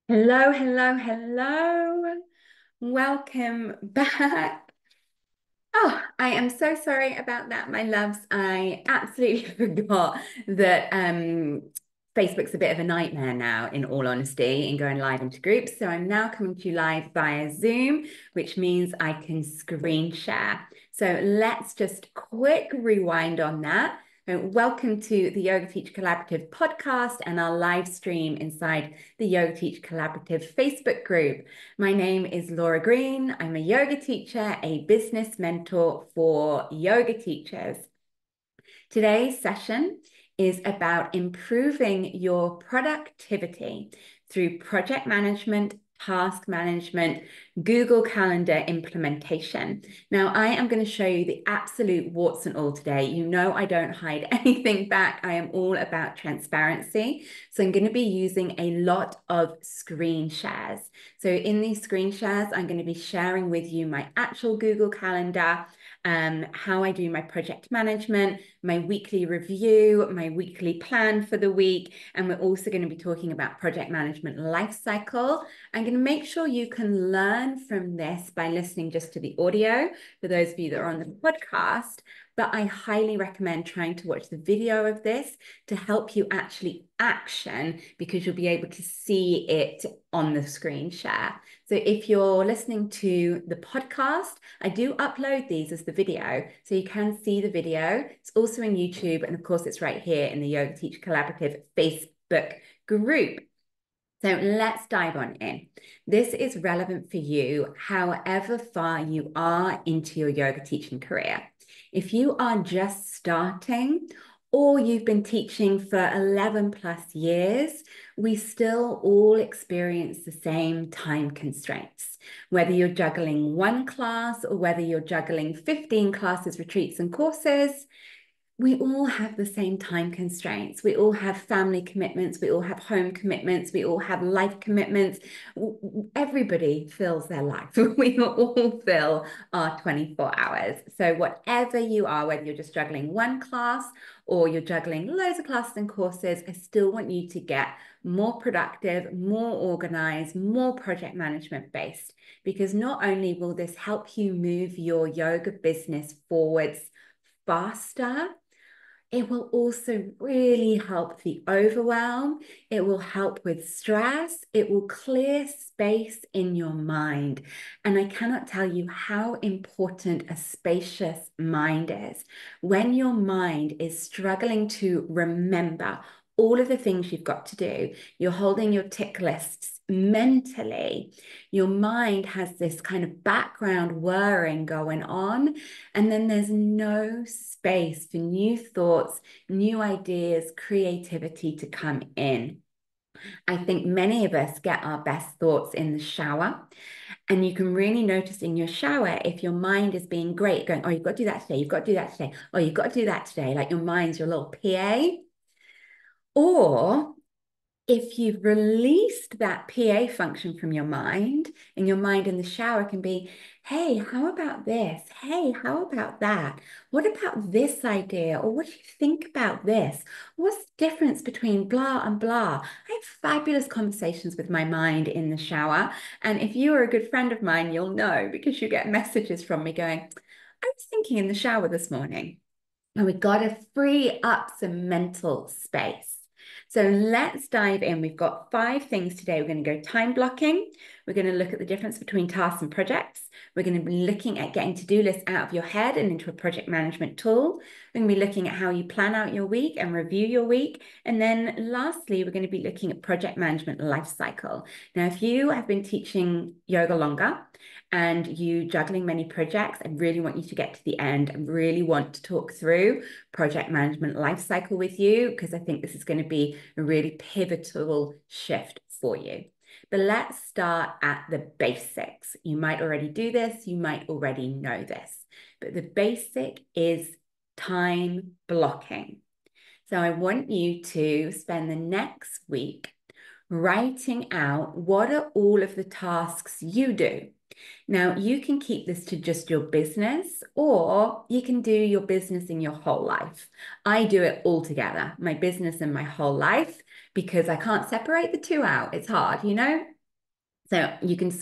Hello, hello, hello. Welcome back. Oh, I am so sorry about that, my loves. I absolutely forgot that Facebook's a bit of a nightmare now, in all honesty, in going live into groups. So I'm now coming to you live via Zoom, which means I can screen share. So let's just quick rewind on that. Welcome to the Yoga Teacher Collaborative podcast and our live stream inside the Yoga Teacher Collaborative Facebook group. My name is Laura Green. I'm a yoga teacher, a business mentor for yoga teachers. Today's session is about improving your productivity through project management, task management, Google Calendar implementation. Now, I am going to show you the absolute warts and all today. You know, I don't hide anything back. I am all about transparency. So I'm going to be using a lot of screen shares. So in these screen shares, I'm going to be sharing with you my actual Google Calendar, how I do my project management, my weekly review, my weekly plan for the week, and we're also going to be talking about project management life cycle. I'm going to make sure you can learn from this by listening just to the audio for those of you that are on the podcast, but I highly recommend trying to watch the video of this to help you actually action, because you'll be able to see it on the screen share. So if you're listening to the podcast, I do upload these as the video, so you can see the video. It's also in YouTube, and of course it's right here in the Yoga Teacher Collaborative Facebook group. So let's dive on in. This is relevant for you however far you are into your yoga teaching career. If you are just starting, or you've been teaching for 11 plus years, we still all experience the same time constraints. Whether you're juggling one class or whether you're juggling 15 classes, retreats, and courses, we all have the same time constraints. We all have family commitments. We all have home commitments. We all have life commitments. Everybody fills their life. We all fill our 24 hours. So whatever you are, whether you're just juggling one class or you're juggling loads of classes and courses, I still want you to get more productive, more organized, more project management based, because not only will this help you move your yoga business forwards faster, it will also really help the overwhelm. It will help with stress. It will clear space in your mind. And I cannot tell you how important a spacious mind is. When your mind is struggling to remember all of the things you've got to do, you're holding your tick lists mentally, your mind has this kind of background whirring going on, and then there's no space for new thoughts, new ideas, creativity to come in. I think many of us get our best thoughts in the shower. And you can really notice in your shower if your mind is being great, going, oh, you've got to do that today, you've got to do that today, oh, you've got to do that today, like your mind's your little PA. Or if you've released that PA function from your mind, and your mind in the shower can be, hey, how about this? Hey, how about that? What about this idea? Or what do you think about this? What's the difference between blah and blah? I have fabulous conversations with my mind in the shower. And if you are a good friend of mine, you'll know, because you get messages from me going, I was thinking in the shower this morning. And we got to free up some mental space. So let's dive in. We've got 5 things today. We're going to go time blocking. We're going to look at the difference between tasks and projects. We're going to be looking at getting to-do lists out of your head and into a project management tool. We're going to be looking at how you plan out your week and review your week. And then lastly, we're going to be looking at project management life cycle. Now, if you have been teaching yoga longer and you juggling many projects, I really want you to get to the end. I really want to talk through project management life cycle with you, because I think this is going to be a really pivotal shift for you. But let's start at the basics. You might already do this, you might already know this, but the basic is time blocking. So I want you to spend the next week writing out what are all of the tasks you do. Now, you can keep this to just your business, or you can do your business in your whole life. I do it all together, my business and my whole life, because I can't separate the two out. It's hard, you know? So you can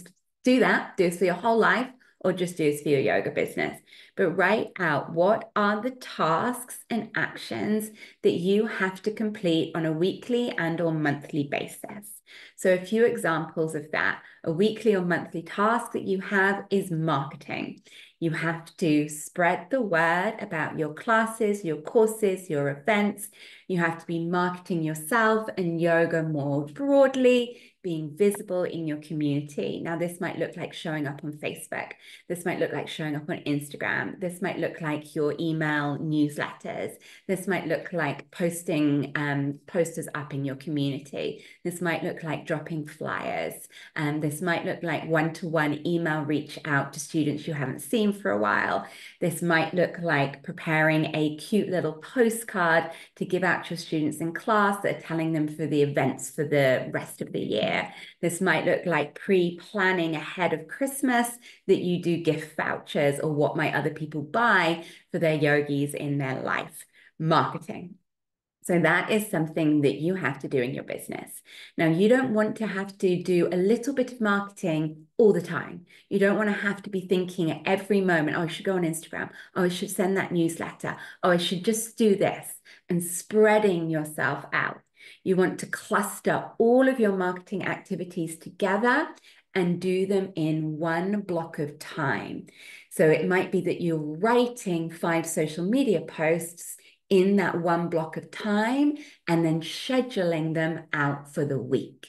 do that, do this for your whole life, or just do this for your yoga business. But write out what are the tasks and actions that you have to complete on a weekly and or monthly basis. So a few examples of that. A weekly or monthly task that you have is marketing. You have to spread the word about your classes, your courses, your events. You have to be marketing yourself and yoga more broadly, being visible in your community. Now, this might look like showing up on Facebook. This might look like showing up on Instagram. This might look like your email newsletters. This might look like posting posters up in your community. This might look like dropping flyers. This might look like one-to-one email reach out to students you haven't seen for a while. This might look like preparing a cute little postcard to give out to your students in class that are telling them for the events for the rest of the year. This might look like pre-planning ahead of Christmas that you do gift vouchers, or what might other people buy for their yogis in their life. Marketing. So that is something that you have to do in your business. Now, you don't want to have to do a little bit of marketing all the time. You don't want to have to be thinking at every moment, oh, I should go on Instagram. Oh, I should send that newsletter. Oh, I should just do this, and spreading yourself out. You want to cluster all of your marketing activities together and do them in one block of time. So it might be that you're writing 5 social media posts in that one block of time and then scheduling them out for the week.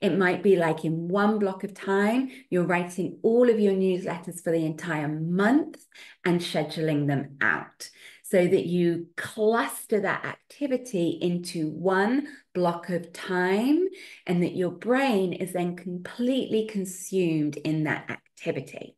It might be like in one block of time, you're writing all of your newsletters for the entire month and scheduling them out, so that you cluster that activity into one block of time, and that your brain is then completely consumed in that activity.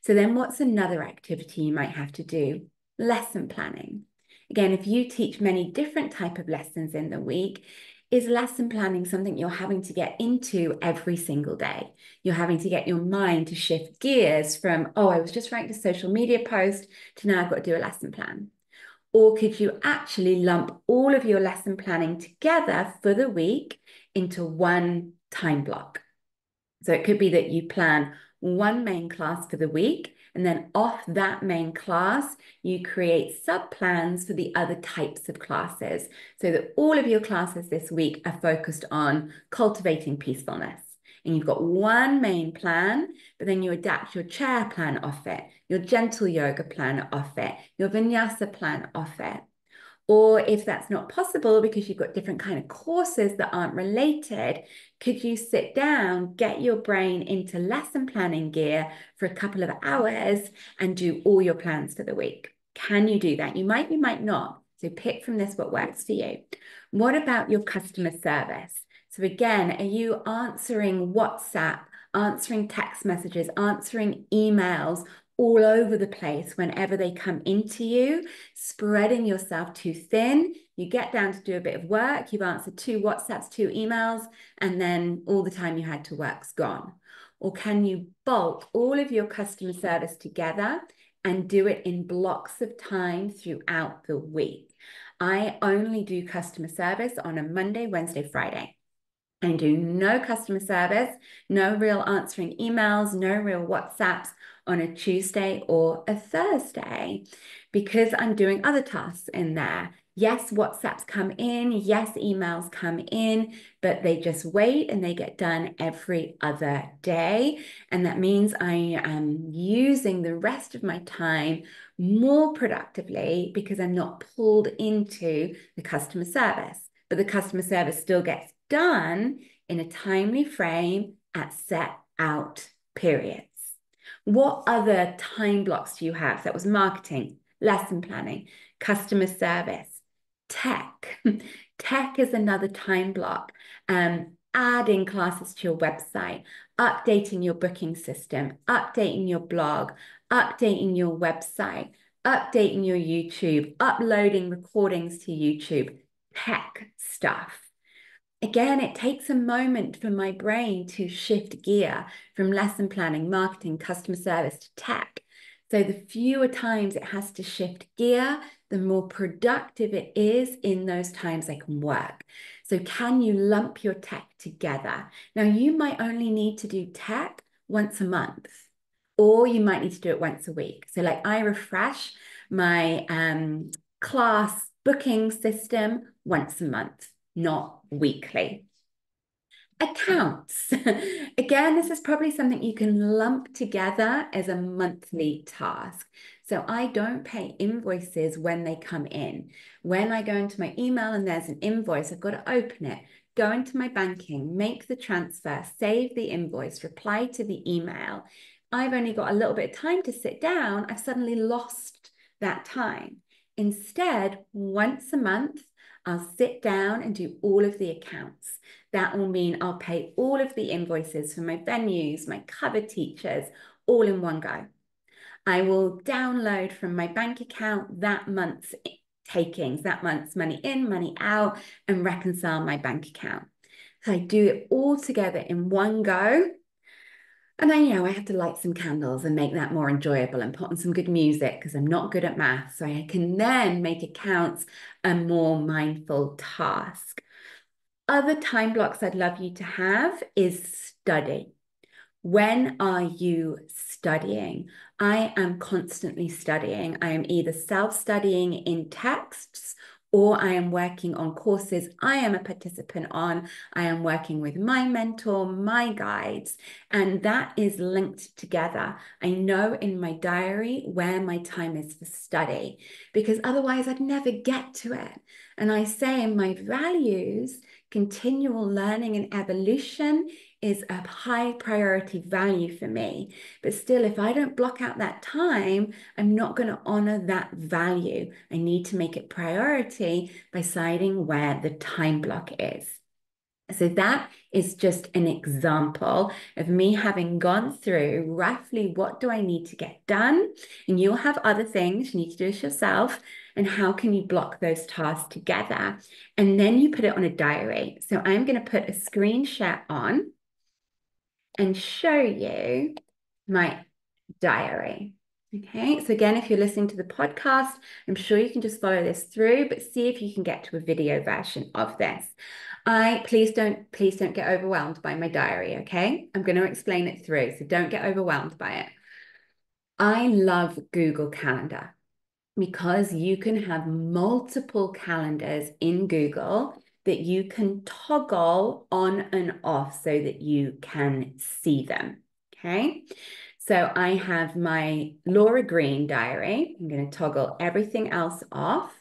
So then what's another activity you might have to do? Lesson planning. Again, if you teach many different types of lessons in the week, is lesson planning something you're having to get into every single day? You're having to get your mind to shift gears from, oh, I was just writing a social media post, to now I've got to do a lesson plan. Or could you actually lump all of your lesson planning together for the week into one time block? So it could be that you plan one main class for the week, and then off that main class, you create sub-plans for the other types of classes, so that all of your classes this week are focused on cultivating peacefulness. And you've got one main plan, but then you adapt your chair plan off it, your gentle yoga plan off it, your vinyasa plan off it. Or if that's not possible because you've got different kind of courses that aren't related, could you sit down, get your brain into lesson planning gear for a couple of hours and do all your plans for the week? Can you do that? You might not. So pick from this what works for you. What about your customer service? So again, are you answering WhatsApp, answering text messages, answering emails all over the place whenever they come into you, spreading yourself too thin? You get down to do a bit of work, you've answered 2 WhatsApps, 2 emails, and then all the time you had to work's gone. Or can you bulk all of your customer service together and do it in blocks of time throughout the week? I only do customer service on a Monday, Wednesday, Friday. I do no customer service, no real answering emails, no real WhatsApps on a Tuesday or a Thursday, because I'm doing other tasks in there. Yes, WhatsApps come in, yes, emails come in, but they just wait and they get done every other day. And that means I am using the rest of my time more productively because I'm not pulled into the customer service. But the customer service still gets done in a timely frame at set out periods. What other time blocks do you have? So that was marketing, lesson planning, customer service, tech. Tech is another time block. Adding classes to your website, updating your booking system, updating your blog, updating your website, updating your YouTube, uploading recordings to YouTube, tech stuff. Again, it takes a moment for my brain to shift gear from lesson planning, marketing, customer service to tech. So the fewer times it has to shift gear, the more productive it is in those times I can work. So can you lump your tech together? Now, you might only need to do tech once a month, or you might need to do it once a week. So like I refresh my class booking system once a month, not weekly. Accounts. Again, this is probably something you can lump together as a monthly task. So I don't pay invoices when they come in. When I go into my email and there's an invoice, I've got to open it, go into my banking, make the transfer, save the invoice, reply to the email. I've only got a little bit of time to sit down. I've suddenly lost that time. Instead, once a month, I'll sit down and do all of the accounts. That will mean I'll pay all of the invoices for my venues, my cover teachers, all in one go. I will download from my bank account that month's takings, that month's money in, money out, and reconcile my bank account. So I do it all together in one go. And I have to light some candles and make that more enjoyable and put on some good music because I'm not good at math. So I can then make accounts a more mindful task. Other time blocks I'd love you to have is study. When are you studying? I am constantly studying. I am either self-studying in texts or I am working on courses I am a participant on. I am working with my mentor, my guides, and that is linked together. I know in my diary where my time is for study because otherwise I'd never get to it. And I say in my values, continual learning and evolution is a high priority value for me. But still, if I don't block out that time, I'm not going to honor that value. I need to make it priority by deciding where the time block is. So that is just an example of me having gone through roughly what do I need to get done. And you'll have other things you need to do this yourself. And how can you block those tasks together? And then you put it on a diary. So I'm going to put a screen share on and show you my diary. Okay, so again, if you're listening to the podcast, I'm sure you can just follow this through, but see if you can get to a video version of this. Please don't get overwhelmed by my diary, okay? I'm going to explain it through, so don't get overwhelmed by it. I love Google Calendar because you can have multiple calendars in Google that you can toggle on and off so that you can see them, okay? So I have my Laura Green diary. I'm going to toggle everything else off.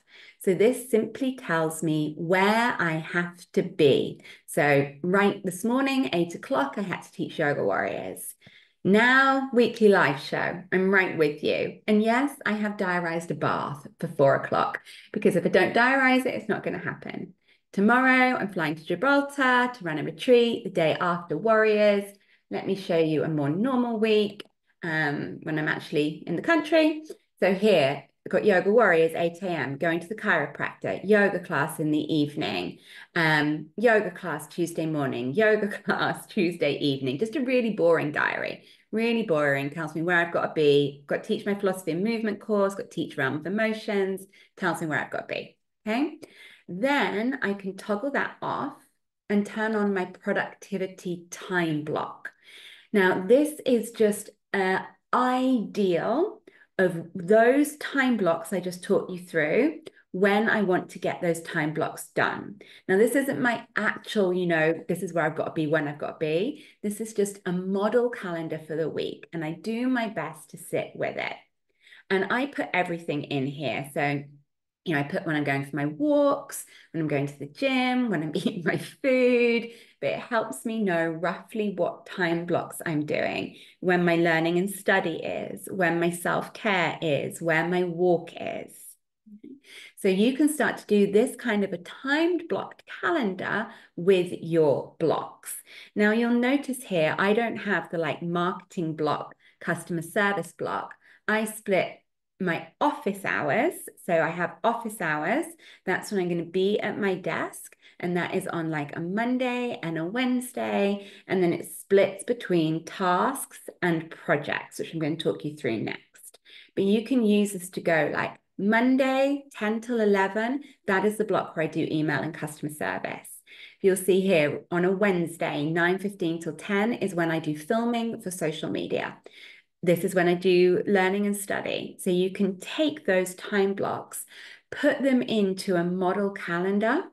So this simply tells me where I have to be. So right this morning, 8 o'clock, I had to teach Yoga Warriors. Now, weekly live show. I'm right with you. And yes, I have diarised a bath for 4 o'clock because if I don't diarise it, it's not going to happen. Tomorrow, I'm flying to Gibraltar to run a retreat the day after Warriors. Let me show you a more normal week when I'm actually in the country. So here, I've got Yoga Warriors, 8 a.m., going to the chiropractor, yoga class in the evening, yoga class Tuesday morning, yoga class Tuesday evening. Just a really boring diary. Really boring. Tells me where I've got to be. Got to teach my philosophy and movement course. Got to teach realm of emotions. Tells me where I've got to be. Okay. Then I can toggle that off and turn on my productivity time block. Now, this is just an ideal of those time blocks I just taught you through when I want to get those time blocks done. Now, this isn't my actual, this is where I've got to be when I've got to be. This is just a model calendar for the week, and I do my best to sit with it. And I put everything in here. So I put when I'm going for my walks, when I'm going to the gym, when I'm eating my food, but it helps me know roughly what time blocks I'm doing, when my learning and study is, when my self-care is, where my walk is. So you can start to do this kind of a timed blocked calendar with your blocks. Now you'll notice here, I don't have the marketing block, customer service block. I split my office hours. So I have office hours. That's when I'm going to be at my desk. And that is on a Monday and a Wednesday. And then it splits between tasks and projects, which I'm going to talk you through next. But you can use this to go Monday, 10 till 11, that is the block where I do email and customer service. You'll see here on a Wednesday, 9:15 till 10 is when I do filming for social media. This is when I do learning and study. So you can take those time blocks, put them into a model calendar.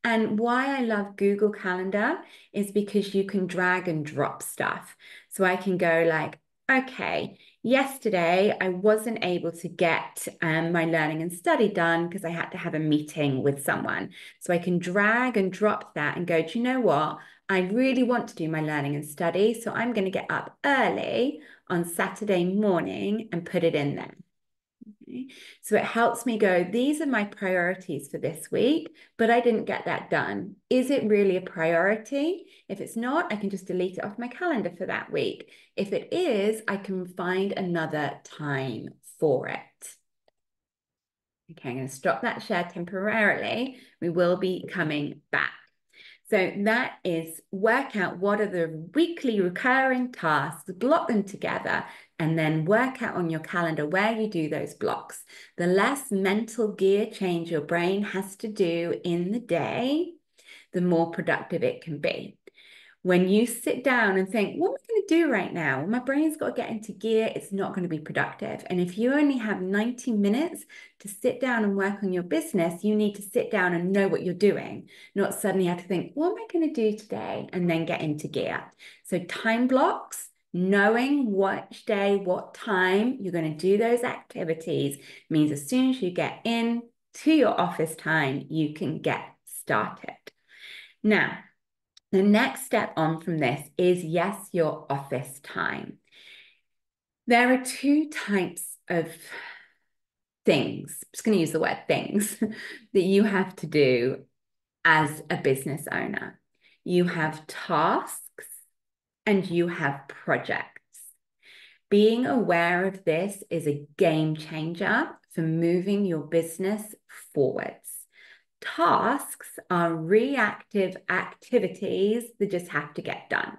And why I love Google Calendar is because you can drag and drop stuff. So I can go like, okay, yesterday I wasn't able to get my learning and study done because I had to have a meeting with someone. So I can drag and drop that and go, do you know what? I really want to do my learning and study. So I'm going to get up early on Saturday morning and put it in there. So it helps me go, these are my priorities for this week, but I didn't get that done. Is it really a priority? If it's not, I can just delete it off my calendar for that week. If it is, I can find another time for it. Okay, I'm going to stop that share temporarily. We will be coming back. So that is work out what are the weekly recurring tasks, block them together, and then work out on your calendar where you do those blocks. The less mental gear change your brain has to do in the day, the more productive it can be. When you sit down and think, what am I going to do right now? My brain's got to get into gear. It's not going to be productive. And if you only have 90 minutes to sit down and work on your business, you need to sit down and know what you're doing, not suddenly have to think, what am I going to do today? And then get into gear. So time blocks, knowing which day, what time you're going to do those activities means as soon as you get in to your office time, you can get started. Now, the next step on from this is, yes, your office time. There are two types of things, I'm just going to use the word things, that you have to do as a business owner. You have tasks and you have projects. Being aware of this is a game changer for moving your business forwards. Tasks are reactive activities that just have to get done.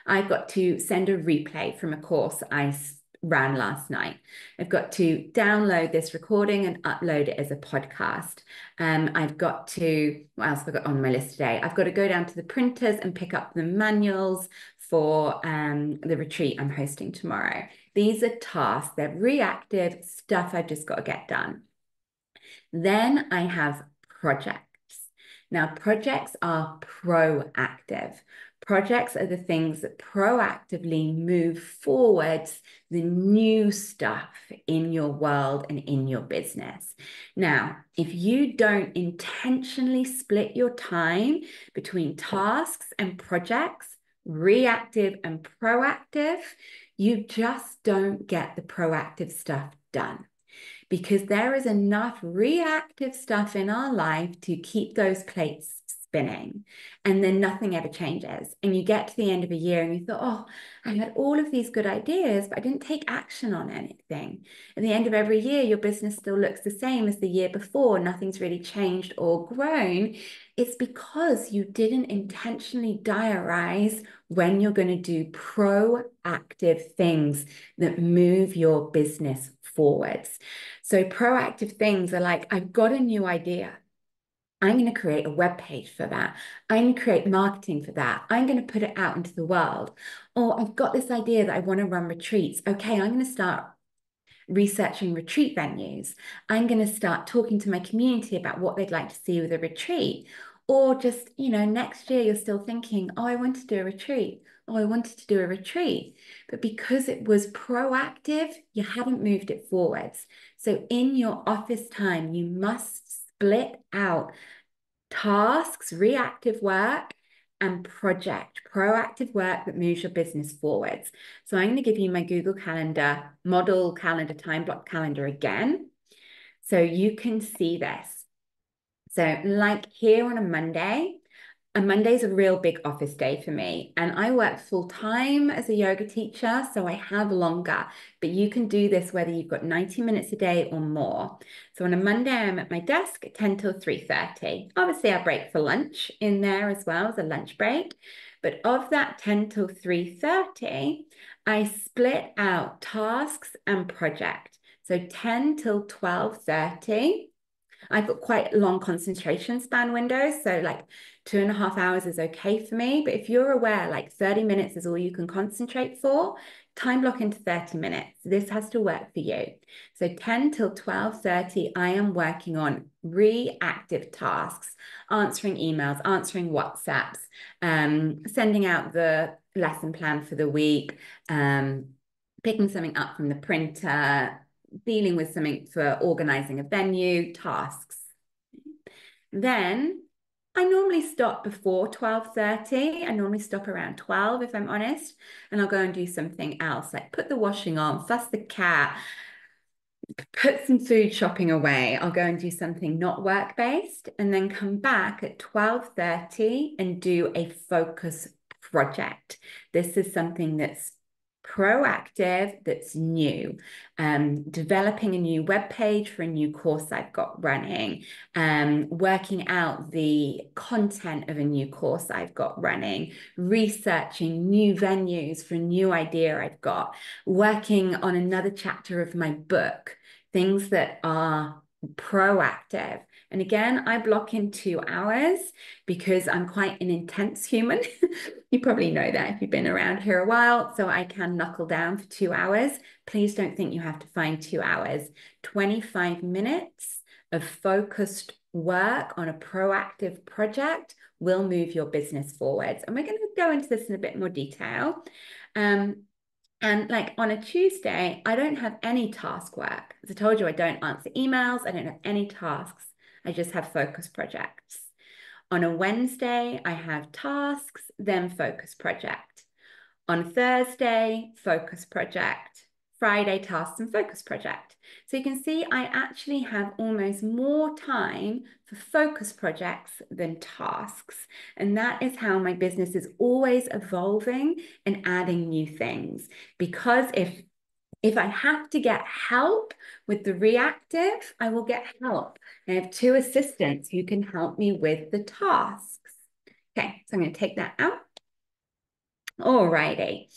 I've got to send a replay from a course I ran last night. I've got to download this recording and upload it as a podcast. I've got to, what else have I got on my list today? I've got to go down to the printers and pick up the manuals for the retreat I'm hosting tomorrow. These are tasks, they're reactive stuff I've just got to get done. Then I have projects. Now, projects are proactive. Projects are the things that proactively move forwards the new stuff in your world and in your business. Now, if you don't intentionally split your time between tasks and projects, reactive and proactive, you just don't get the proactive stuff done, because there is enough reactive stuff in our life to keep those plates spinning, and then nothing ever changes. And you get to the end of a year and you thought, oh, I had all of these good ideas, but I didn't take action on anything. At the end of every year, your business still looks the same as the year before. Nothing's really changed or grown. It's because you didn't intentionally diarize when you're going to do proactive things that move your business forwards. So proactive things are like, I've got a new idea. I'm going to create a web page for that. I'm going to create marketing for that. I'm going to put it out into the world. Or I've got this idea that I want to run retreats. Okay, I'm going to start researching retreat venues. I'm going to start talking to my community about what they'd like to see with a retreat. Or just, next year you're still thinking, oh, I want to do a retreat. Oh, I wanted to do a retreat. But because it was proactive, you haven't moved it forwards. So in your office time, you must split out tasks, reactive work, and proactive work that moves your business forwards. So I'm going to give you my Google Calendar, model calendar, time block calendar again, so you can see this. So like here on a Monday's a real big office day for me. And I work full time as a yoga teacher, so I have longer. But you can do this whether you've got 90 minutes a day or more. So on a Monday, I'm at my desk at 10 till 3:30. Obviously, I break for lunch in there as well as a lunch break. But of that 10 till 3:30, I split out tasks and project. So 10 till 12:30. I've got quite long concentration span windows, so like 2.5 hours is okay for me. But if you're aware, like 30 minutes is all you can concentrate for, time block into 30 minutes. This has to work for you. So 10 till 12:30, I am working on reactive tasks, answering emails, answering WhatsApps, sending out the lesson plan for the week, picking something up from the printer, dealing with something for organizing a venue, tasks. Then I normally stop before 12:30. I normally stop around 12 if I'm honest, and I'll go and do something else, like put the washing on, fuss the cat, put some food shopping away. I'll go and do something not work-based and then come back at 12:30 and do a focus project. This is something that's proactive, that's new. Developing a new web page for a new course I've got running, working out the content of a new course I've got running, researching new venues for a new idea I've got, working on another chapter of my book, things that are proactive. And again, I block in 2 hours because I'm quite an intense human. You probably know that if you've been around here a while. So I can knuckle down for 2 hours. Please don't think you have to find 2 hours. 25 minutes of focused work on a proactive project will move your business forwards. And we're going to go into this in a bit more detail. And like on a Tuesday, I don't have any task work. As I told you, I don't answer emails. I don't have any tasks. I just have focus projects. On a Wednesday, I have tasks, then focus project. On Thursday, focus project. Friday, tasks and focus project. So you can see I actually have almost more time for focus projects than tasks. And that is how my business is always evolving and adding new things. Because if I have to get help with the reactive, I will get help. I have 2 assistants who can help me with the tasks. Okay, so I'm going to take that out. All righty.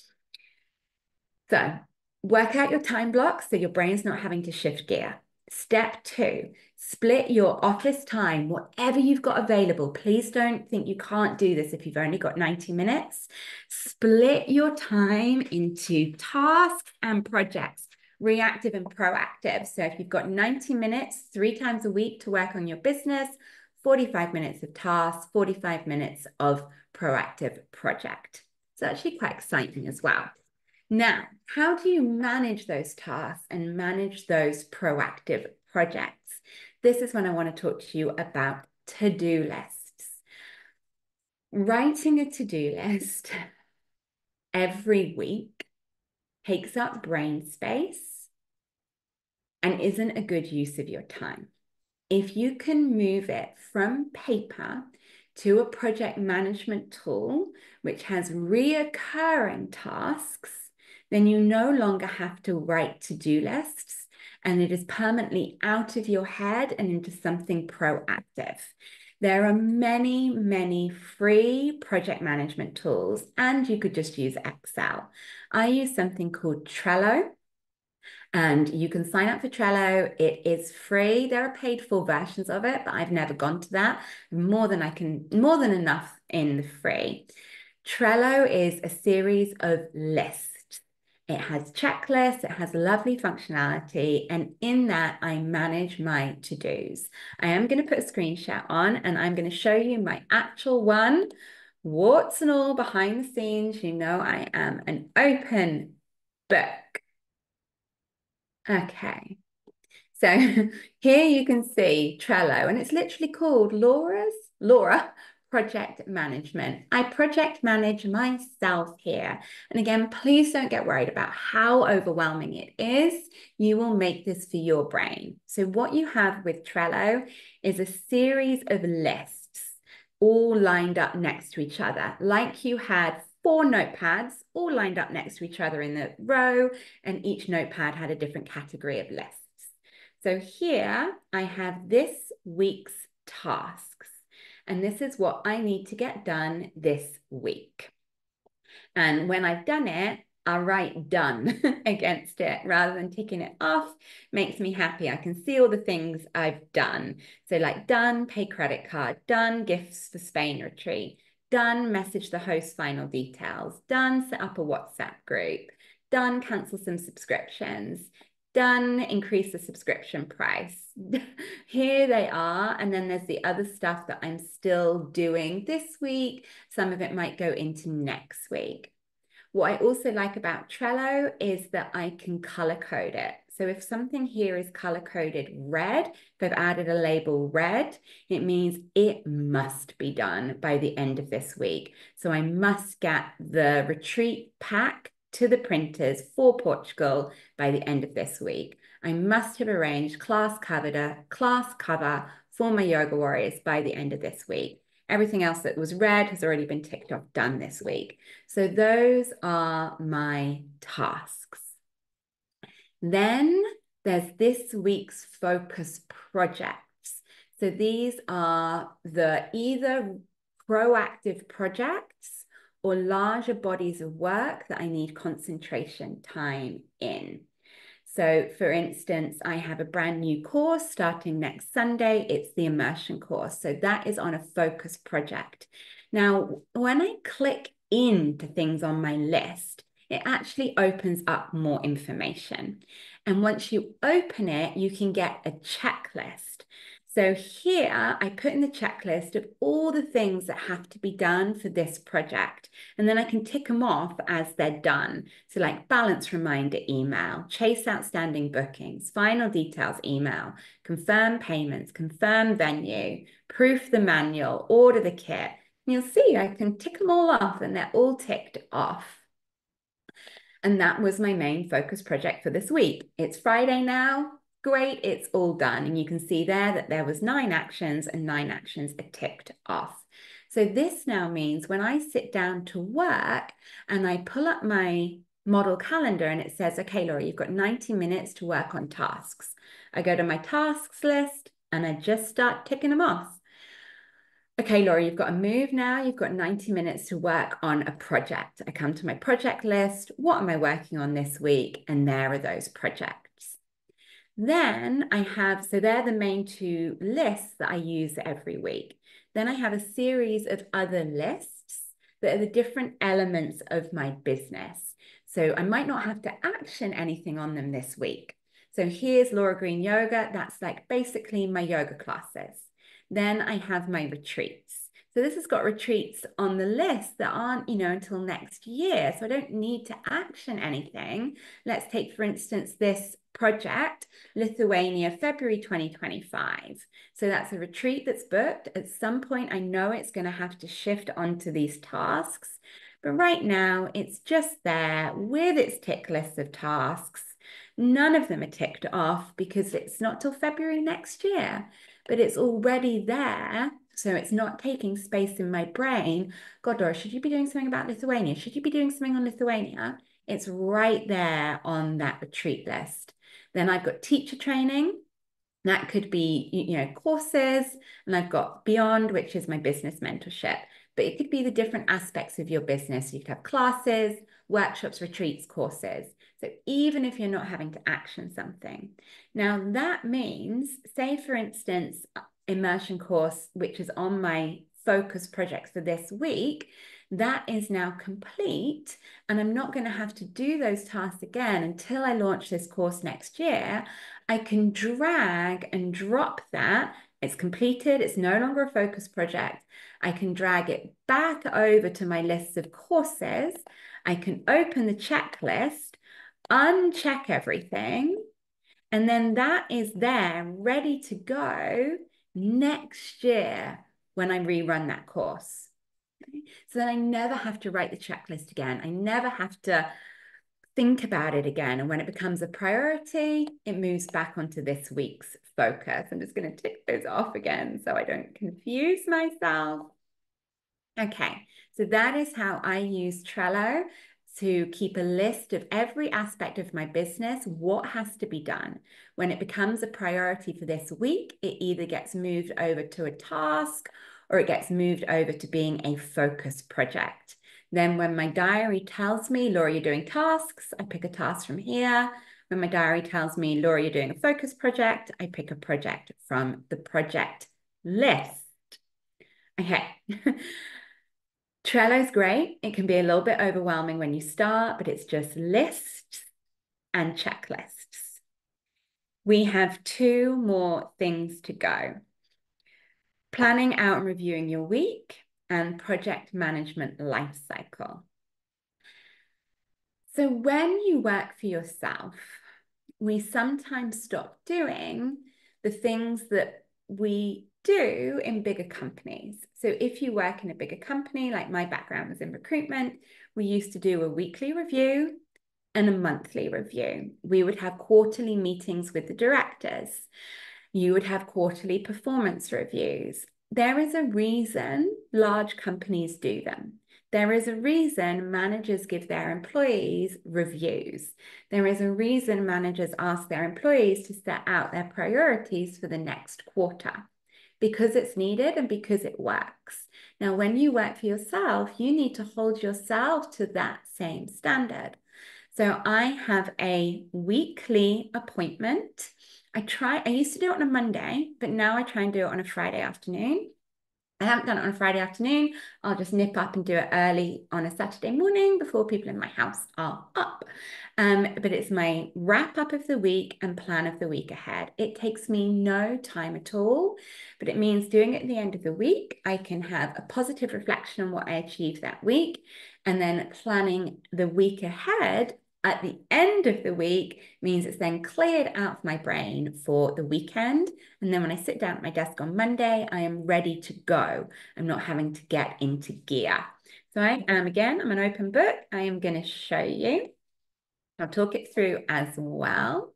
So work out your time blocks so your brain's not having to shift gear. Step 2, split your office time, whatever you've got available. Please don't think you can't do this if you've only got 90 minutes. Split your time into tasks and projects, reactive and proactive. So if you've got 90 minutes, 3 times a week to work on your business, 45 minutes of tasks, 45 minutes of proactive project. It's actually quite exciting as well. Now, how do you manage those tasks and manage those proactive projects? This is when I want to talk to you about to-do lists. Writing a to-do list every week takes up brain space and isn't a good use of your time. If you can move it from paper to a project management tool, which has reoccurring tasks, then you no longer have to write to-do lists and it is permanently out of your head and into something proactive. There are many, many free project management tools, and you could just use Excel. I use something called Trello. And you can sign up for Trello. It is free. There are paid for versions of it, but I've never gone to that. More than enough in the free. Trello is a series of lists. It has checklists, it has lovely functionality, and in that I manage my to-dos. I am going to put a screenshot on and I'm going to show you my actual one, warts and all behind the scenes. You know I am an open book. Okay, so here you can see Trello, and it's literally called Laura Project Management. I project manage myself here. And again, please don't get worried about how overwhelming it is. You will make this for your brain. So what you have with Trello is a series of lists all lined up next to each other, like you had 4 notepads all lined up next to each other in the row, and each notepad had a different category of lists. So here I have this week's tasks, and this is what I need to get done this week. And when I've done it, I write done against it rather than ticking it off. Makes me happy. I can see all the things I've done. So like done, pay credit card, done, gifts for Spain retreat, done, message the host final details, done, set up a WhatsApp group, done, cancel some subscriptions, done, increase the subscription price. Here they are. And then there's the other stuff that I'm still doing this week. Some of it might go into next week. What I also like about Trello is that I can color code it. So if something here is color coded red, if I've added a label red, it means it must be done by the end of this week. So I must get the retreat pack to the printers for Portugal by the end of this week. I must have arranged class cover for my yoga warriors by the end of this week. Everything else that was red has already been ticked off, done this week. So those are my tasks. Then there's this week's focus projects. So these are the either proactive projects or larger bodies of work that I need concentration time in. So for instance, I have a brand new course starting next Sunday. It's the immersion course. So that is on a focus project. Now, when I click into things on my list, it actually opens up more information. And once you open it, you can get a checklist. So here I put in the checklist of all the things that have to be done for this project. And then I can tick them off as they're done. So like balance reminder email, chase outstanding bookings, final details email, confirm payments, confirm venue, proof the manual, order the kit. And you'll see I can tick them all off and they're all ticked off. And that was my main focus project for this week. It's Friday now. Great, it's all done. And you can see there that there was 9 actions and 9 actions are ticked off. So this now means when I sit down to work and I pull up my model calendar and it says, okay, Laura, you've got 90 minutes to work on tasks. I go to my tasks list and I just start ticking them off. Okay, Laura, you've got to move now. You've got 90 minutes to work on a project. I come to my project list. What am I working on this week? And there are those projects. Then I have, so they're the main 2 lists that I use every week. Then I have a series of other lists that are the different elements of my business. So I might not have to action anything on them this week. So here's Laura Green Yoga. That's like basically my yoga classes. Then I have my retreats. So this has got retreats on the list that aren't, until next year. So I don't need to action anything. Let's take, for instance, this project, Lithuania, February 2025. So that's a retreat that's booked. At some point, I know it's going to have to shift onto these tasks. But right now, it's just there with its tick list of tasks. None of them are ticked off because it's not till February next year, but it's already there. So it's not taking space in my brain. God, Laura, should you be doing something about Lithuania? Should you be doing something on Lithuania? It's right there on that retreat list. Then I've got teacher training. That could be, courses. And I've got Beyond, which is my business mentorship. But it could be the different aspects of your business. You could have classes, workshops, retreats, courses. So even if you're not having to action something. Now that means, say for instance, immersion course, which is on my focus projects for this week, that is now complete and I'm not going to have to do those tasks again until I launch this course next year. I can drag and drop that. It's completed. It's no longer a focus project. I can drag it back over to my list of courses. I can open the checklist, uncheck everything, and then that is there ready to go next year when I rerun that course. Okay? So then I never have to write the checklist again. I never have to think about it again. And when it becomes a priority, it moves back onto this week's focus. I'm just going to tick those off again so I don't confuse myself. Okay, so that is how I use Trello to keep a list of every aspect of my business, what has to be done. When it becomes a priority for this week, it either gets moved over to a task or it gets moved over to being a focus project. Then when my diary tells me, Laura, you're doing tasks, I pick a task from here. When my diary tells me, Laura, you're doing a focus project, I pick a project from the project list. Okay. Trello's great. It can be a little bit overwhelming when you start, but it's just lists and checklists. We have 2 more things to go. Planning out and reviewing your week and project management life cycle. So when you work for yourself, we sometimes stop doing the things that we do in bigger companies. So if you work in a bigger company, like my background was in recruitment, we used to do a weekly review and a monthly review. We would have quarterly meetings with the directors. You would have quarterly performance reviews. There is a reason large companies do them. There is a reason managers give their employees reviews. There is a reason managers ask their employees to set out their priorities for the next quarter, because it's needed and because it works. Now, when you work for yourself, you need to hold yourself to that same standard. So I have a weekly appointment. I used to do it on a Monday, but now I try and do it on a Friday afternoon. I haven't done it on a Friday afternoon. I'll just nip up and do it early on a Saturday morning before people in my house are up. But it's my wrap up of the week and plan of the week ahead. It takes me no time at all, but it means doing it at the end of the week. I can have a positive reflection on what I achieved that week, and then planning the week ahead at the end of the week means it's then cleared out of my brain for the weekend. And then when I sit down at my desk on Monday, I am ready to go. I'm not having to get into gear. So I'm an open book. I am going to show you. I'll talk it through as well.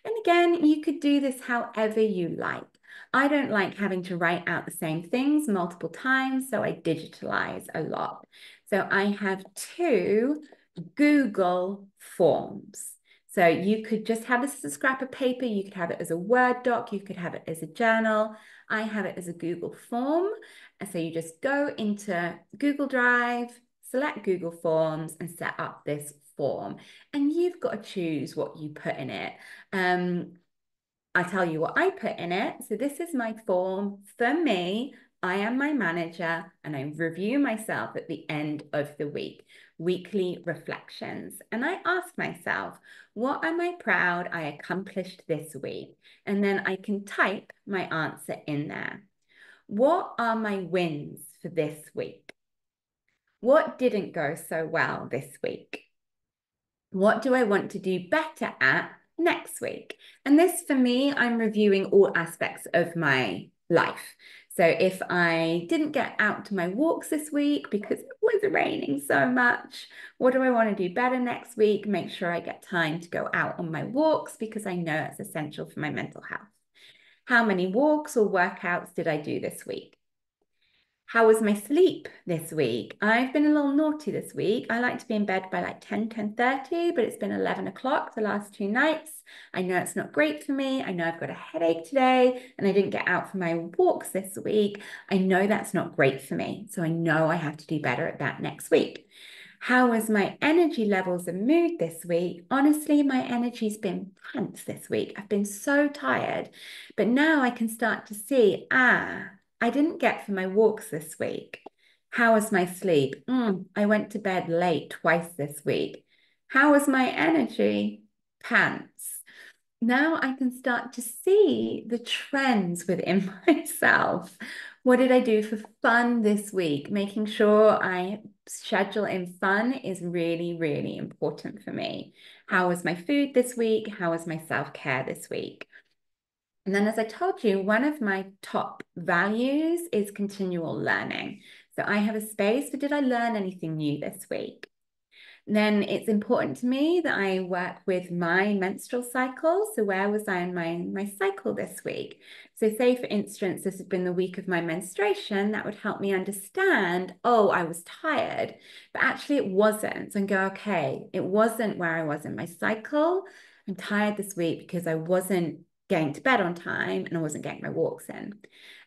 And again, you could do this however you like. I don't like having to write out the same things multiple times, so I digitalize a lot. So I have 2 Google Forms. So you could just have this as a scrap of paper. You could have it as a Word doc. You could have it as a journal. I have it as a Google form. And so you just go into Google Drive, select Google Forms and set up this form. And you've got to choose what you put in it. I tell you what I put in it. So this is my form for me. I am my manager and I review myself at the end of the week, weekly reflections. And I ask myself, what am I proud I accomplished this week? And then I can type my answer in there. What are my wins for this week? What didn't go so well this week? What do I want to do better at next week? And this, for me, I'm reviewing all aspects of my life. So if I didn't get out to my walks this week because it was raining so much, what do I want to do better next week? Make sure I get time to go out on my walks because I know it's essential for my mental health. How many walks or workouts did I do this week? How was my sleep this week? I've been a little naughty this week. I like to be in bed by like 10:30, but it's been 11 o'clock the last 2 nights. I know it's not great for me. I know I've got a headache today and I didn't get out for my walks this week. I know that's not great for me. So I know I have to do better at that next week. How was my energy levels and mood this week? Honestly, my energy's been pants this week. I've been so tired, but now I can start to see, I didn't get for my walks this week. How was my sleep? I went to bed late twice this week. How was my energy? Pants. Now I can start to see the trends within myself. What did I do for fun this week? Making sure I schedule in fun is really, really important for me. How was my food this week? How was my self-care this week? And then, as I told you, one of my top values is continual learning. So I have a space for, did I learn anything new this week? Then it's important to me that I work with my menstrual cycle. So where was I in my cycle this week? So say, for instance, this has been the week of my menstruation, that would help me understand, oh, I was tired, but actually it wasn't. So I go, okay, it wasn't where I was in my cycle. I'm tired this week because I wasn't getting to bed on time and I wasn't getting my walks in.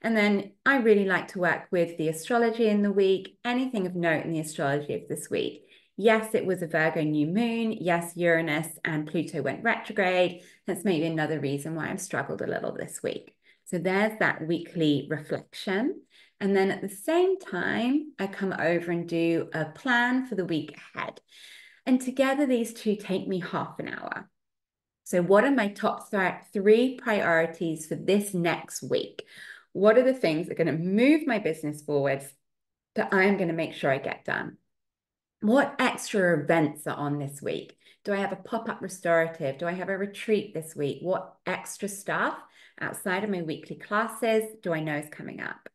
And then I really like to work with the astrology in the week, anything of note in the astrology of this week. Yes, it was a Virgo new moon. Yes, Uranus and Pluto went retrograde. That's maybe another reason why I've struggled a little this week. So there's that weekly reflection. And then at the same time, I come over and do a plan for the week ahead. And together, these two take me half an hour. So what are my top three priorities for this next week? What are the things that are going to move my business forwards that I'm going to make sure I get done? What extra events are on this week? Do I have a pop-up restorative? Do I have a retreat this week? What extra stuff outside of my weekly classes do I know is coming up?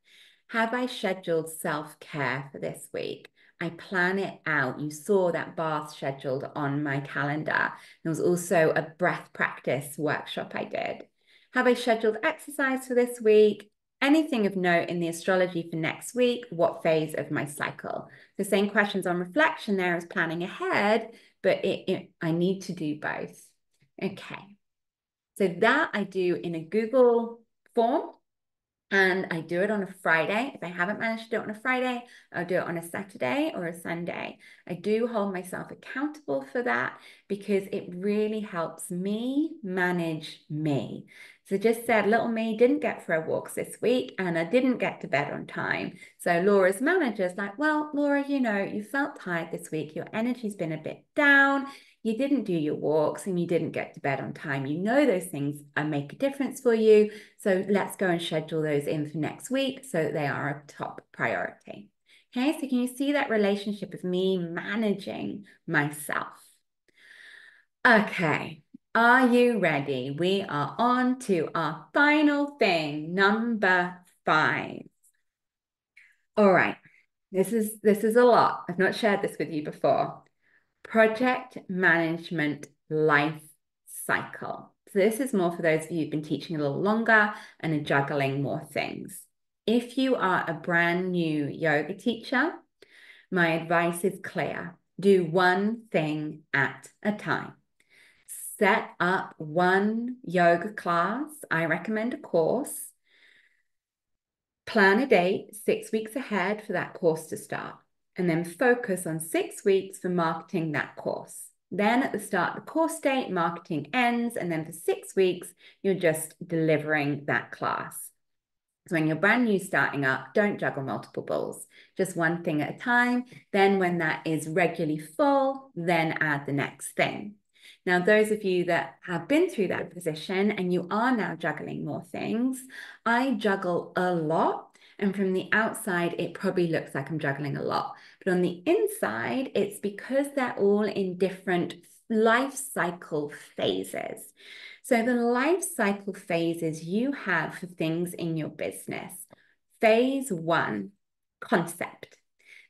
Have I scheduled self-care for this week? I plan it out. You saw that bath scheduled on my calendar. There was also a breath practice workshop I did. Have I scheduled exercise for this week? Anything of note in the astrology for next week? What phase of my cycle? The same questions on reflection there as planning ahead, but I need to do both. Okay. So that I do in a Google form. And I do it on a Friday. If I haven't managed to do it on a Friday, I'll do it on a Saturday or a Sunday. I do hold myself accountable for that because it really helps me manage me. So just said, little me didn't get for her walks this week and I didn't get to bed on time. So Laura's manager's like, well, Laura, you felt tired this week. Your energy's been a bit down. You didn't do your walks and you didn't get to bed on time. You know those things make a difference for you. So let's go and schedule those in for next week so that they are a top priority. Okay, so can you see that relationship of me managing myself? Okay, are you ready? We are on to our final thing, number 5. All right, this is a lot. I've not shared this with you before. Project management life cycle. So this is more for those of you who've been teaching a little longer and are juggling more things. If you are a brand new yoga teacher, my advice is clear. Do one thing at a time. Set up one yoga class. I recommend a course. Plan a date 6 weeks ahead for that course to start, and then focus on 6 weeks for marketing that course. Then at the start of the course date, marketing ends, and then for 6 weeks, you're just delivering that class. So when you're brand new starting up, don't juggle multiple balls, just one thing at a time. Then when that is regularly full, then add the next thing. Now, those of you that have been through that position and you are now juggling more things, I juggle a lot. And from the outside, it probably looks like I'm juggling a lot. But on the inside, it's because they're all in different life cycle phases. So the life cycle phases you have for things in your business. Phase 1, concept.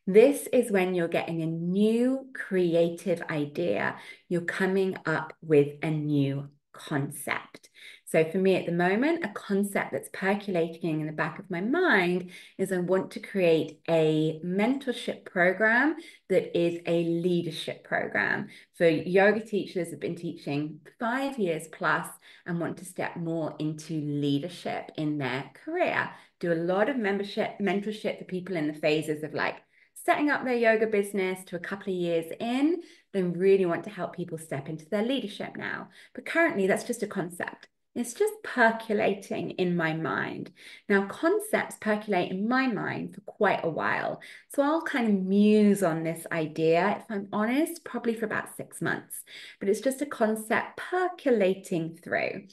This is when you're getting a new creative idea. You're coming up with a new concept. So for me at the moment, a concept that's percolating in the back of my mind is I want to create a mentorship program that is a leadership program for yoga teachers who've been teaching 5 years plus and want to step more into leadership in their career. Do a lot of mentorship for people in the phases of like setting up their yoga business to a couple of years in, then really want to help people step into their leadership now. But currently, that's just a concept. It's just percolating in my mind. Now, concepts percolate in my mind for quite a while. So I'll kind of muse on this idea, if I'm honest, probably for about 6 months. But it's just a concept percolating through.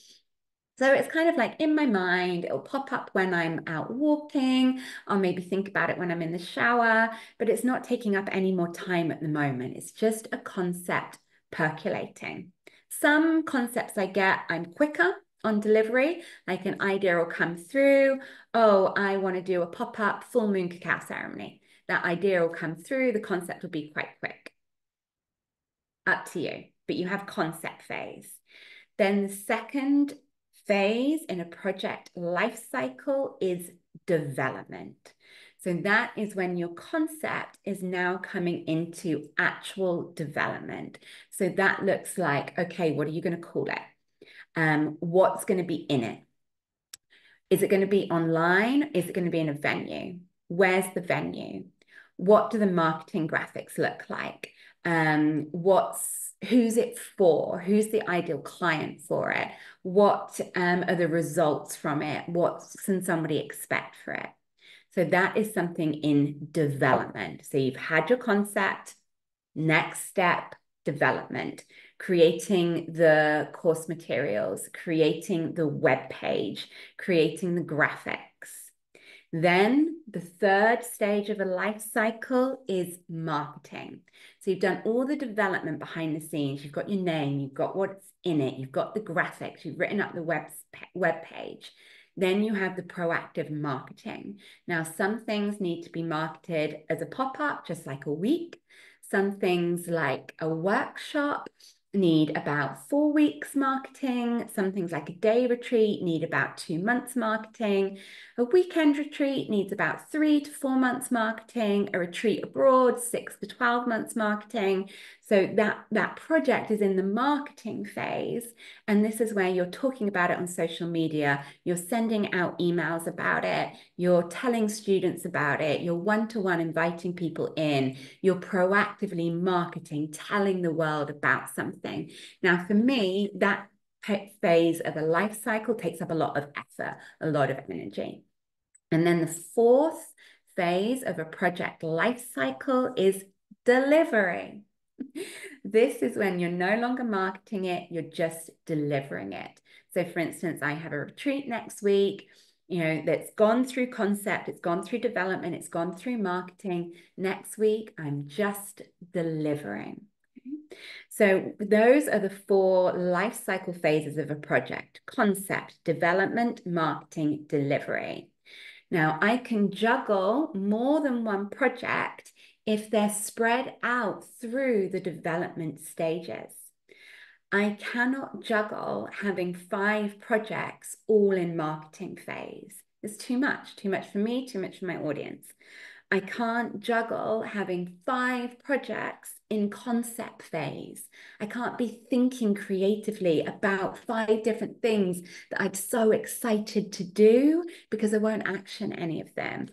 So it's kind of like in my mind, it'll pop up when I'm out walking. I'll maybe think about it when I'm in the shower, but it's not taking up any more time at the moment. It's just a concept percolating. Some concepts I get, I'm quicker on delivery, like an idea will come through. Oh, I want to do a pop-up full moon cacao ceremony. That idea will come through. The concept will be quite quick. Up to you, but you have concept phase. Then the second phase in a project life cycle is development. So that is when your concept is now coming into actual development. So that looks like, okay, what are you going to call it? What's going to be in it? Is it going to be online? Is it going to be in a venue? Where's the venue? What do the marketing graphics look like? Who's it for? Who's the ideal client for it? What are the results from it? What can somebody expect for it? So that is something in development. So you've had your concept, next step, development, creating the course materials, creating the web page, creating the graphics. Then the third stage of a life cycle is marketing. So you've done all the development behind the scenes. You've got your name, you've got what's in it, you've got the graphics, you've written up the web page. Then you have the proactive marketing. Now, some things need to be marketed as a pop-up, just like a week. Some things like a workshop need about 4 weeks marketing. Some things like a day retreat need about 2 months marketing. A weekend retreat needs about 3 to 4 months marketing. A retreat abroad, 6 to 12 months marketing. So that project is in the marketing phase. And this is where you're talking about it on social media. You're sending out emails about it. You're telling students about it. You're one-to-one inviting people in. You're proactively marketing, telling the world about something. Now, for me, that phase of a life cycle takes up a lot of effort, a lot of energy. And then the fourth phase of a project life cycle is delivery. This is when you're no longer marketing it, you're just delivering it. So for instance, I have a retreat next week, that's gone through concept, it's gone through development, it's gone through marketing. Next week, I'm just delivering. So those are the 4 life cycle phases of a project: concept, development, marketing, delivery. Now, I can juggle more than one project if they're spread out through the development stages. I cannot juggle having 5 projects all in marketing phase. It's too much for me, too much for my audience. I can't juggle having 5 projects in concept phase. I can't be thinking creatively about 5 different things that I'm so excited to do because I won't action any of them.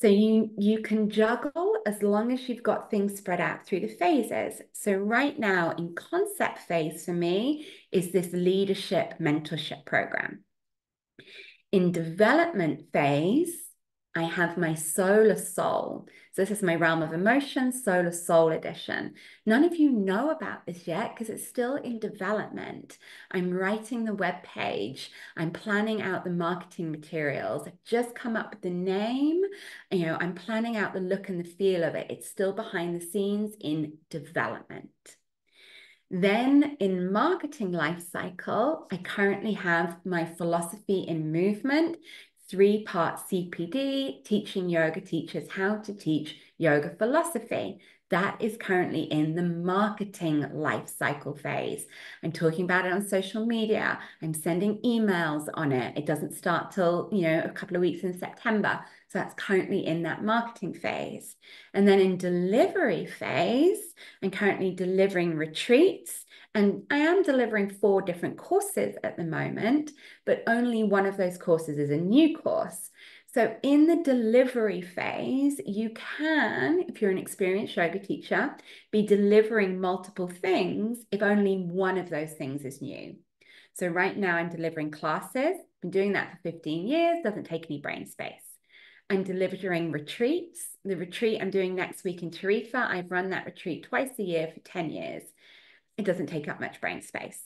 So you can juggle as long as you've got things spread out through the phases. So right now in concept phase for me is this leadership mentorship program. In development phase, I have my Solar Soul. So this is my Realm of Emotions, Solar Soul edition. None of you know about this yet because it's still in development. I'm writing the web page. I'm planning out the marketing materials. I've just come up with the name. I'm planning out the look and the feel of it. It's still behind the scenes in development. Then in marketing life cycle, I currently have my philosophy in movement, 3-part CPD, teaching yoga teachers how to teach yoga philosophy. That is currently in the marketing life cycle phase. I'm talking about it on social media. I'm sending emails on it. It doesn't start till, a couple of weeks in September. So that's currently in that marketing phase. And then in delivery phase, I'm currently delivering retreats. And I am delivering 4 different courses at the moment, but only one of those courses is a new course. So in the delivery phase, you can, if you're an experienced yoga teacher, be delivering multiple things if only one of those things is new. So right now I'm delivering classes. I've been doing that for 15 years, doesn't take any brain space. I'm delivering retreats. The retreat I'm doing next week in Tarifa, I've run that retreat twice a year for 10 years. It doesn't take up much brain space.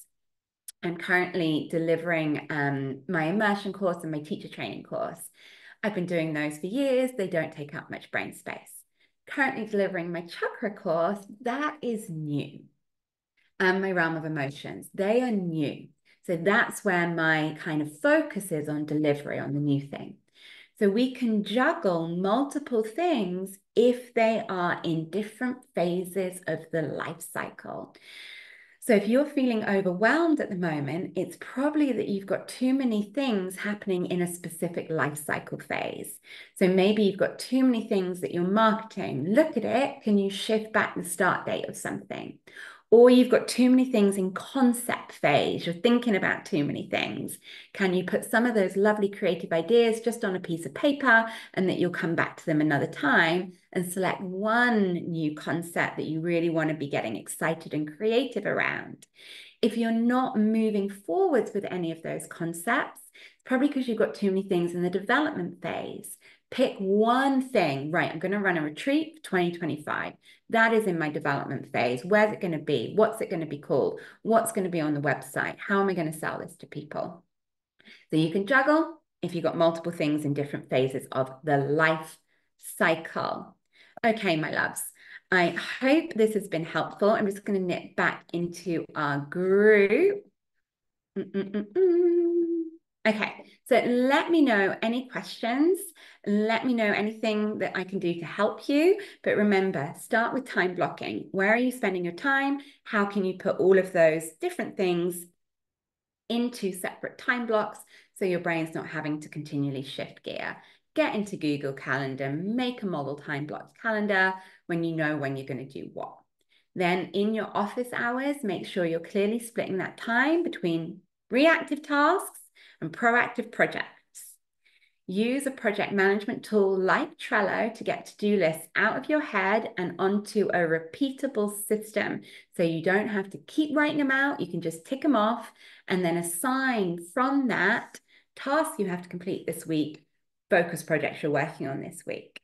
I'm currently delivering my immersion course and my teacher training course. I've been doing those for years. They don't take up much brain space. Currently delivering my chakra course, that is new. And my realm of emotions, they are new. So that's where my kind of focus is on delivery, on the new thing. So we can juggle multiple things if they are in different phases of the life cycle. So if you're feeling overwhelmed at the moment, it's probably that you've got too many things happening in a specific life cycle phase. So maybe you've got too many things that you're marketing. Look at it. Can you shift back the start date of something? Or you've got too many things in concept phase, you're thinking about too many things. Can you put some of those lovely creative ideas just on a piece of paper and that you'll come back to them another time and select one new concept that you really want to be getting excited and creative around? If you're not moving forwards with any of those concepts, it's probably because you've got too many things in the development phase. Pick one thing, right? I'm going to run a retreat for 2025. That is in my development phase. Where's it going to be? What's it going to be called? What's going to be on the website? How am I going to sell this to people? So you can juggle if you've got multiple things in different phases of the life cycle. Okay, my loves. I hope this has been helpful. I'm just going to nip back into our group. Okay, so let me know any questions. Let me know anything that I can do to help you. But remember, start with time blocking. Where are you spending your time? How can you put all of those different things into separate time blocks so your brain's not having to continually shift gear? Get into Google Calendar, make a model time block calendar when you know when you're going to do what. Then in your office hours, make sure you're clearly splitting that time between reactive tasks and proactive projects. Use a project management tool like Trello to get to-do lists out of your head and onto a repeatable system. So you don't have to keep writing them out. You can just tick them off and then assign from that tasks you have to complete this week, focus projects you're working on this week.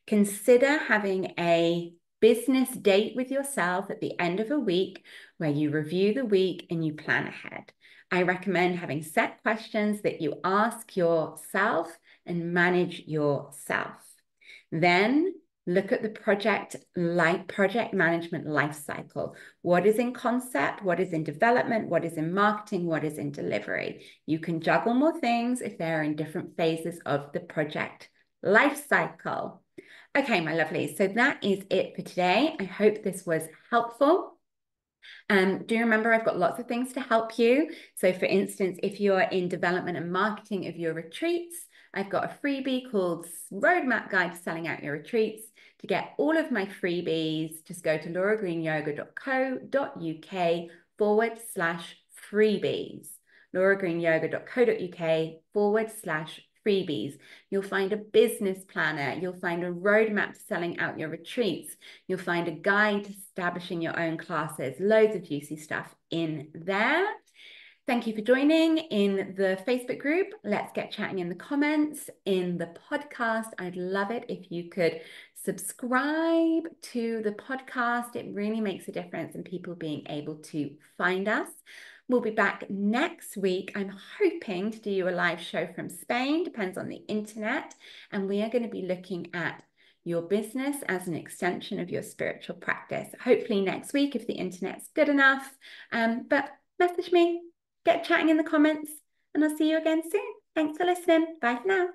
Consider having a business date with yourself at the end of a week where you review the week and you plan ahead. I recommend having set questions that you ask yourself and manage yourself. Then look at the project management life cycle. What is in concept? What is in development? What is in marketing? What is in delivery? You can juggle more things if they're in different phases of the project life cycle. Okay, my lovelies, so that is it for today. I hope this was helpful. Do remember I've got lots of things to help you. So for instance, if you're in development and marketing of your retreats, I've got a freebie called Roadmap Guide to Selling Out Your Retreats. To get all of my freebies, just go to lauragreenyoga.co.uk/freebies. lauragreenyoga.co.uk/freebies. You'll find a business planner. You'll find a roadmap to selling out your retreats. You'll find a guide to establishing your own classes. Loads of juicy stuff in there. Thank you for joining in the Facebook group. Let's get chatting in the comments. In the podcast, I'd love it if you could subscribe to the podcast. It really makes a difference in people being able to find us. We'll be back next week. I'm hoping to do you a live show from Spain, depends on the internet. And we are going to be looking at your business as an extension of your spiritual practice. Hopefully next week if the internet's good enough. But message me, get chatting in the comments, and I'll see you again soon. Thanks for listening. Bye for now.